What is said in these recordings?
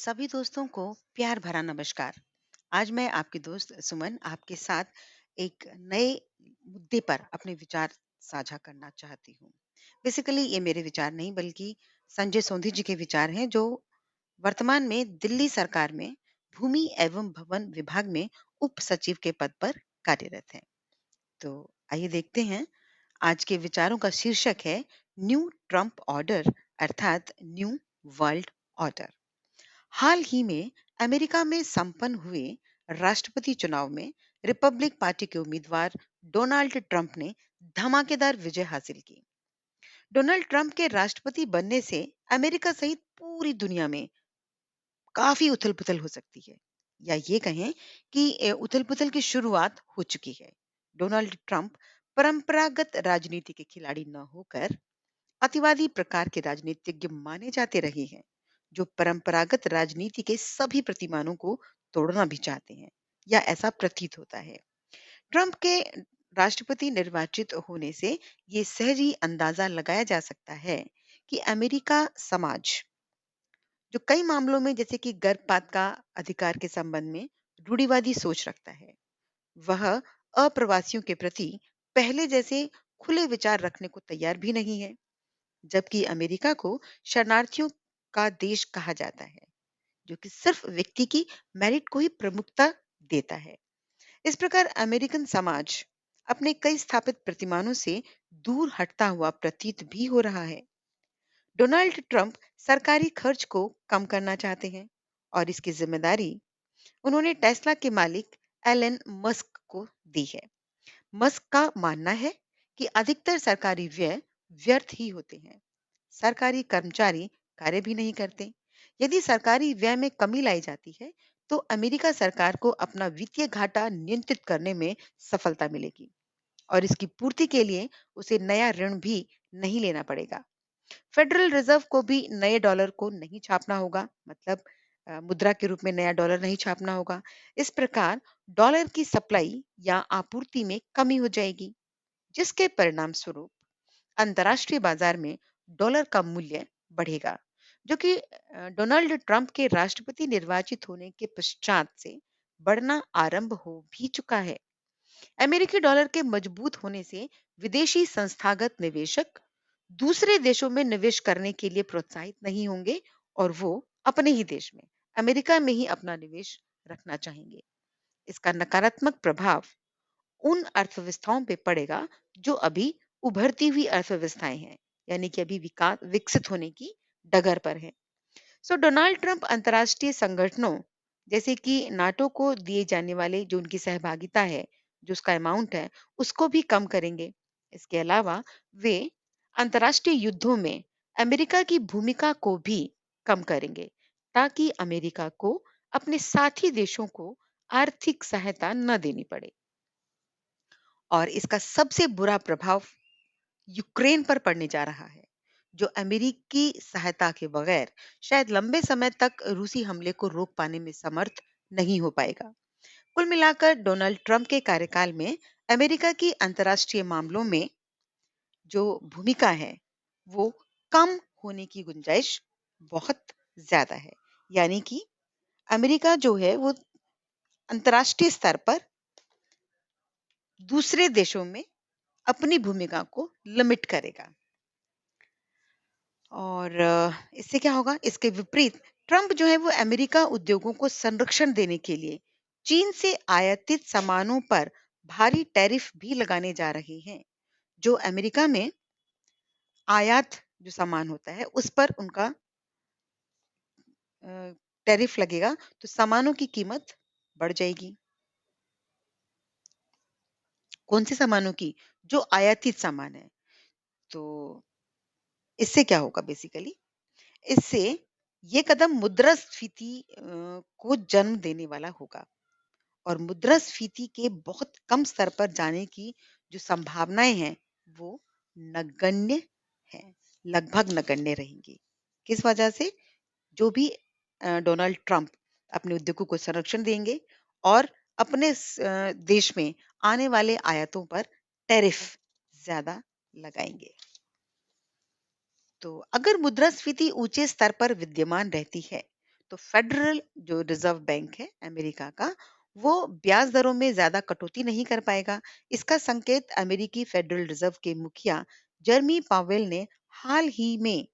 सभी दोस्तों को प्यार भरा नमस्कार। आज मैं आपकी दोस्त सुमन आपके साथ एक नए मुद्दे पर अपने विचार साझा करना चाहती हूँ। बेसिकली ये मेरे विचार नहीं बल्कि संजय सोंधी जी के विचार हैं जो वर्तमान में दिल्ली सरकार में भूमि एवं भवन विभाग में उप सचिव के पद पर कार्यरत हैं। तो आइए देखते हैं। आज के विचारों का शीर्षक है न्यू ट्रम्प ऑर्डर अर्थात न्यू वर्ल्ड ऑर्डर। हाल ही में अमेरिका में संपन्न हुए राष्ट्रपति चुनाव में रिपब्लिक पार्टी के उम्मीदवार डोनाल्ड ट्रंप ने धमाकेदार विजय हासिल की। डोनाल्ड ट्रंप के राष्ट्रपति बनने से अमेरिका सहित पूरी दुनिया में काफी उथल-पुथल हो सकती है, या ये कहें कि उथल-पुथल की शुरुआत हो चुकी है। डोनाल्ड ट्रंप परंपरागत राजनीति के खिलाड़ी न होकर अतिवादी प्रकार के राजनीतिज्ञ माने जाते रहे हैं, जो परंपरागत राजनीति के सभी प्रतिमानों को तोड़ना भी चाहते हैं, या ऐसा प्रतीत होता है। ट्रंप के राष्ट्रपति निर्वाचित होने से ये सहजी अंदाजा लगाया जा सकता है कि अमेरिका समाज, जो कई मामलों में जैसे कि गर्भपात का अधिकार के संबंध में रूढ़िवादी सोच रखता है, वह अप्रवासियों के प्रति पहले जैसे खुले विचार रखने को तैयार भी नहीं है। जबकि अमेरिका को शरणार्थियों का देश कहा जाता है, जो कि सिर्फ व्यक्ति की मेरिट को ही प्रमुखता देता है। इस प्रकार अमेरिकन समाज अपने कई स्थापित प्रतिमानों से दूर हटता हुआ प्रतीत भी हो रहा है। डोनाल्ड ट्रंप सरकारी खर्च को कम करना चाहते हैं और इसकी जिम्मेदारी उन्होंने टेस्ला के मालिक एलन मस्क को दी है। मस्क का मानना है कि अधिकतर सरकारी व्यय व्यर्थ ही होते हैं। सरकारी कर्मचारी कार्य भी नहीं करते। यदि सरकारी व्यय में कमी लाई जाती है, तो अमेरिका सरकार को अपना वित्तीय घाटा नियंत्रित करने में सफलता मिलेगी और इसकी पूर्ति के लिए उसे नया ऋण भी नहीं लेना पड़ेगा। फेडरल रिजर्व को भी नए डॉलर को नहीं छापना होगा, मतलब मुद्रा के रूप में नया डॉलर नहीं छापना होगा। इस प्रकार डॉलर की सप्लाई या आपूर्ति में कमी हो जाएगी, जिसके परिणाम स्वरूप अंतर्राष्ट्रीय बाजार में डॉलर का मूल्य बढ़ेगा, जो कि डोनाल्ड ट्रंप के राष्ट्रपति निर्वाचित होने के पश्चात से बढ़ना आरंभ हो भी चुका है। अमेरिकी डॉलर के मजबूत होने से विदेशी संस्थागत निवेशक दूसरे देशों में निवेश करने के लिए प्रोत्साहित नहीं होंगे और वो अपने ही देश में अमेरिका में ही अपना निवेश रखना चाहेंगे। इसका नकारात्मक प्रभाव उन अर्थव्यवस्थाओं पे पड़ेगा जो अभी उभरती हुई अर्थव्यवस्थाएं हैं, यानी कि अभी विकास विकसित होने की डगर पर है। सो डोनाल्ड ट्रंप अंतर्राष्ट्रीय संगठनों जैसे कि नाटो को दिए जाने वाले जो उनकी सहभागिता है, जो उसका अमाउंट है, उसको भी कम करेंगे। इसके अलावा वे अंतर्राष्ट्रीय युद्धों में अमेरिका की भूमिका को भी कम करेंगे, ताकि अमेरिका को अपने साथी देशों को आर्थिक सहायता न देनी पड़े। और इसका सबसे बुरा प्रभाव यूक्रेन पर पड़ने जा रहा है, जो अमेरिकी सहायता के बगैर शायद लंबे समय तक रूसी हमले को रोक पाने में समर्थ नहीं हो पाएगा। कुल मिलाकर डोनाल्ड ट्रंप के कार्यकाल में अमेरिका की अंतर्राष्ट्रीय मामलों में जो भूमिका है, वो कम होने की गुंजाइश बहुत ज्यादा है। यानी कि अमेरिका जो है वो अंतर्राष्ट्रीय स्तर पर दूसरे देशों में अपनी भूमिका को लिमिट करेगा। और इससे क्या होगा? इसके विपरीत ट्रंप जो है वो अमेरिका उद्योगों को संरक्षण देने के लिए चीन से आयातित सामानों पर भारी टैरिफ भी लगाने जा रहे हैं, जो अमेरिका में आयात जो सामान होता है उस पर उनका टैरिफ लगेगा, तो सामानों की कीमत बढ़ जाएगी। कौन से सामानों की? जो आयातित सामान है। तो इससे क्या होगा बेसिकली? इससे ये कदम मुद्रास्फीति को जन्म देने वाला होगा और मुद्रास्फीति के बहुत कम स्तर पर जाने की जो संभावनाएं हैं वो नगण्य हैं, लगभग नगण्य रहेंगी। किस वजह से? जो भी डोनाल्ड ट्रंप अपने उद्योगों को संरक्षण देंगे और अपने देश में आने वाले आयातों पर टैरिफ ज्यादा लगाएंगे। तो अगर मुद्रास्फीति ऊंचे स्तर पर विद्यमान रहती है, तो फेडरल जो रिजर्व बैंक है अमेरिका का, वो ब्याज दरों में ज्यादा कटौती नहीं कर पाएगा। इसका संकेत अमेरिकी फेडरल रिजर्व के मुखिया जर्मी पावेल ने हाल ही में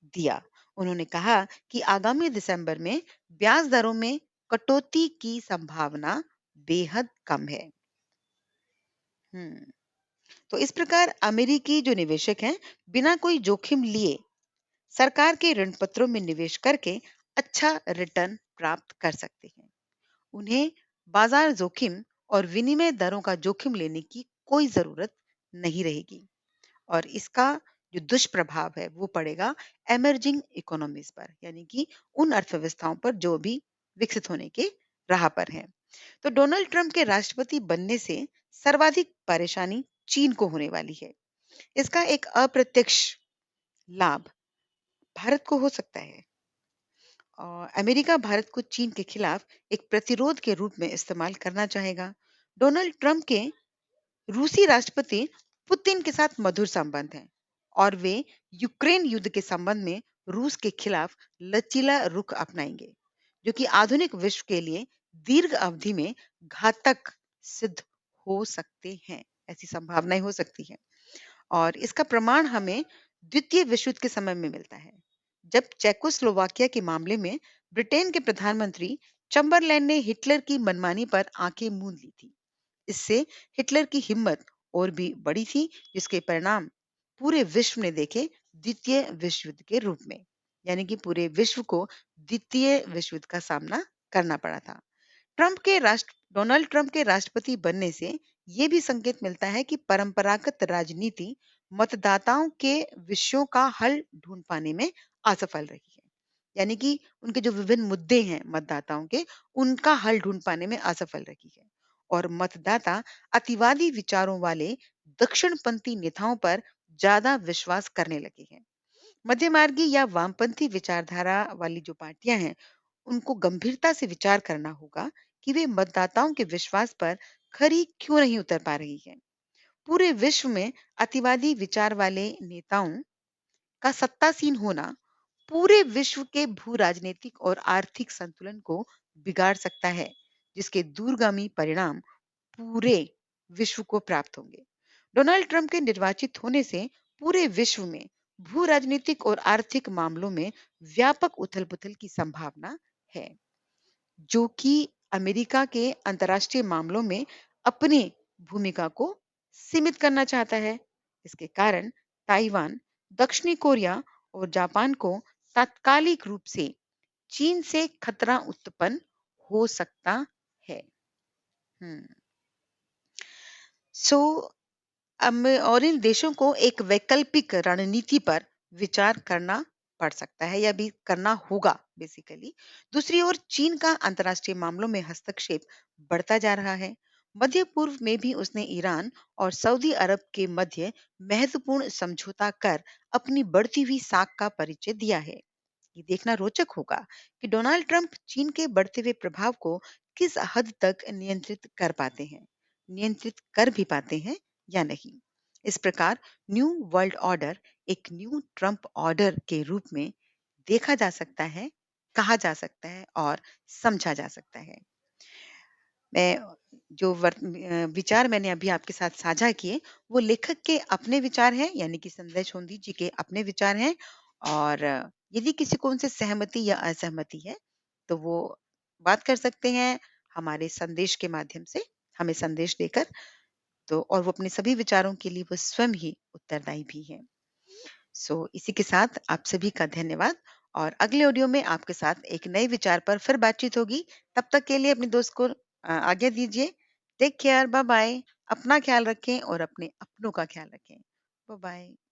दिया। उन्होंने कहा कि आगामी दिसंबर में ब्याज दरों में कटौती की संभावना बेहद कम है। हम्म तो इस प्रकार अमेरिकी जो निवेशक हैं, बिना कोई जोखिम लिए सरकार के ऋण पत्रों में निवेश करके अच्छा रिटर्न प्राप्त कर सकते हैं। उन्हें बाजार जोखिम और विनिमय दरों का जोखिम लेने की कोई जरूरत नहीं रहेगी। और इसका जो दुष्प्रभाव है वो पड़ेगा एमर्जिंग इकोनॉमीज पर, यानी कि उन अर्थव्यवस्थाओं पर जो भी विकसित होने के राह पर हैं। तो डोनाल्ड ट्रंप के राष्ट्रपति बनने से सर्वाधिक परेशानी चीन को होने वाली है। इसका एक अप्रत्यक्ष लाभ भारत को हो सकता है। अमेरिका भारत को चीन के खिलाफ एक प्रतिरोध के रूप में इस्तेमाल करना चाहेगा। डोनाल्ड ट्रंप के रूसी राष्ट्रपति पुतिन के साथ मधुर संबंध हैं और वे यूक्रेन युद्ध के संबंध में रूस के खिलाफ लचीला रुख अपनाएंगे, जो कि आधुनिक विश्व के लिए दीर्घ अवधि में घातक सिद्ध हो सकते हैं। ऐसी संभावनाएं हो सकती हैं। और इसका प्रमाण हमें द्वितीय विश्व युद्ध के समय में मिलता है, जब चेकोस्लोवाकिया के मामले में ब्रिटेन के प्रधानमंत्री चंबरलैंड ने हिटलर की मनमानी पर आंखें मूंद ली थी। इससे हिटलर की हिम्मत और भी बड़ी थी, जिसके परिणाम पूरे विश्व ने देखे द्वितीय विश्व युद्ध के रूप में। यानी कि पूरे विश्व को द्वितीय विश्व युद्ध का सामना करना पड़ा था। डोनाल्ड ट्रंप के राष्ट्रपति बनने से ये भी संकेत मिलता है कि परंपरागत राजनीति मतदाताओं के विषयों का हल ढूंढ पाने में असफल रही है। यानी कि उनके जो विभिन्न मुद्दे हैं मतदाताओं के, उनका हल ढूंढ पाने में असफल रही है। और मतदाता अतिवादी विचारों वाले दक्षिणपंथी नेताओं पर ज्यादा विश्वास करने लगे हैं। मध्यमार्गी या वामपंथी विचारधारा वाली जो पार्टियां हैं, उनको गंभीरता से विचार करना होगा कि वे मतदाताओं के विश्वास पर खरी क्यों नहीं उतर पा रही है। पूरे विश्व में अतिवादी विचार वाले नेताओं का सत्तासीन होना पूरे विश्व के भू राजनीतिक और आर्थिक संतुलन को बिगाड़ सकता है, जिसके दूरगामी परिणाम पूरे विश्व को प्राप्त होंगे। डोनाल्ड ट्रंप के निर्वाचित होने से पूरे विश्व में भू राजनीतिक और आर्थिक मामलों में व्यापक उथल-पुथल की संभावना है, जो कि अमेरिका के अंतर्राष्ट्रीय मामलों में अपनी भूमिका को सीमित करना चाहता है। इसके कारण ताइवान, दक्षिणी कोरिया और जापान को तात्कालिक रूप से चीन से खतरा उत्पन्न हो सकता है। हम्म सो और इन देशों को एक वैकल्पिक रणनीति पर विचार करना पड़ सकता है, या भी करना होगा बेसिकली। दूसरी ओर चीन का अंतर्राष्ट्रीय मामलों में हस्तक्षेप बढ़ता जा रहा है। मध्य पूर्व में भी उसने ईरान और सऊदी अरब के मध्य महत्वपूर्ण समझौता कर अपनी बढ़ती हुई साख का परिचय दिया है। ये देखना रोचक होगा कि डोनाल्ड ट्रंप चीन के बढ़ते हुए प्रभाव को किस हद तक नियंत्रित कर भी पाते हैं या नहीं। इस प्रकार न्यू वर्ल्ड ऑर्डर एक न्यू ट्रंप ऑर्डर के रूप में देखा जा सकता है, कहा जा सकता है और समझा जा सकता है। मैं विचार मैंने अभी आपके साथ साझा किए, वो लेखक के अपने विचार हैं, यानी कि संजय छोंदी जी के अपने विचार हैं। और यदि किसी को उनसे सहमति या असहमति है, तो वो बात कर सकते हैं हमारे संदेश के माध्यम से, हमें संदेश देकर। तो और वो अपने सभी विचारों के लिए वो स्वयं ही उत्तरदायी भी हैं। इसी के साथ आप सभी का धन्यवाद। और अगले ऑडियो में आपके साथ एक नए विचार पर फिर बातचीत होगी। तब तक के लिए अपने दोस्त को आज्ञा दीजिए। Take care, bye bye. अपना ख्याल रखें और अपने अपनों का ख्याल रखें। Bye bye.